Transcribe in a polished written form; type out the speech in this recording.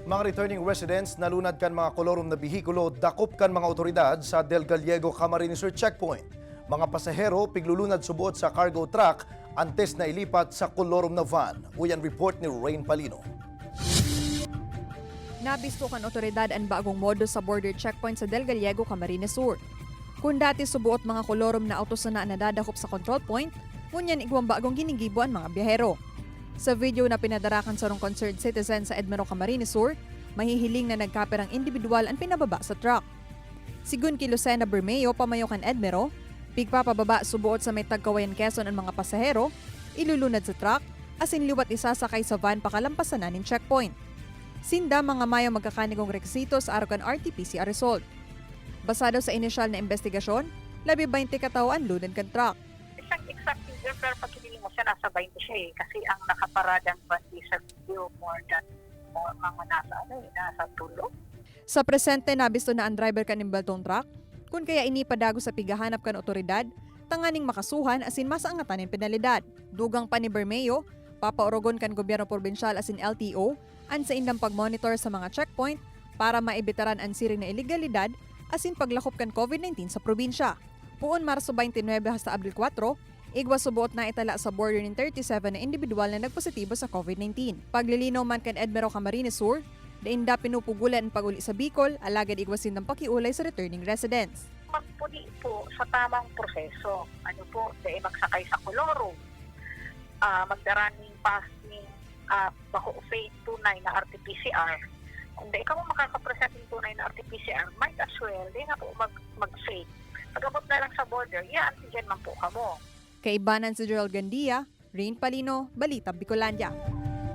Mga returning residents nalunad kan mga colorum na bihikulo dakop kan mga otoridad sa Del Gallego Camarines Sur checkpoint. Mga pasahero piglulunad subuot sa cargo truck antes na ilipat sa colorum na van. Uyan report ni Rain Palino. Nabisto kan otoridad ang bagong modus sa border checkpoint sa Del Gallego Camarines Sur. Kung dati subuot mga colorum na autos na nadadakop sa control point, ngunyan igwang bagong ginigibo ang mga biyahero. Sa video na pinadarakan sa rong concerned citizen sa Edmero Camarines Sur, mahihiling na nagkaperang individual ang pinababa sa truck. Sigun kay Lucena Bermeo, pamayo kan Edmero, pigpapababa subuot sa may tagkawayan Quezon ang mga pasahero, ilulunad sa truck, asin liwat isasakay sa van pakalampasan na nin checkpoint. Sinda mga mayo magkakanigong rekisito sa araw kan RT-PCR result. Basado sa inisyal na investigasyon, 20 katao ang lunad kan truck. Isang exact figure pero pag hindi mo siya nasa 20 siya kasi ang nakaparadang bandi sa video more than mga nasa tulo. Sa presente nabisto na ang driver kanimbaltong truck, kung kaya inipadago sa pigahanap kan otoridad, tanganing makasuhan asin masaangatan ng penalidad. Dugang pa ni Bermeo, papaorogon kan gobyerno probinsyal asin LTO, an sa indang pagmonitor sa mga checkpoint para maibitaran ang siring na ilegalidad asin paglakop kan COVID-19 sa probinsya. Puon Marso 29 hasta Abril 4, igwa subuot na itala sa border ng 37 na individual na nagpositibo sa COVID-19. Paglilinaw man kan Edmero Camarines Sur, dainda pinupugulan ang pag-uli sa Bicol, alagad igwasin ng pakiulay sa returning residents. Magpuli po sa tamang proseso. Ano po, dahil magsakay sa colorum, magdaraming passing bako faith tunay na RT-PCR. Kung di ka mo makakapresent yung tunay na RT-PCR, might as well, di na po mag-faith. Pagabot na lang sa border, antigen man po kamo. Kaibanan si Gerald Gandia, Rain Palino, Balitang Bicolandia.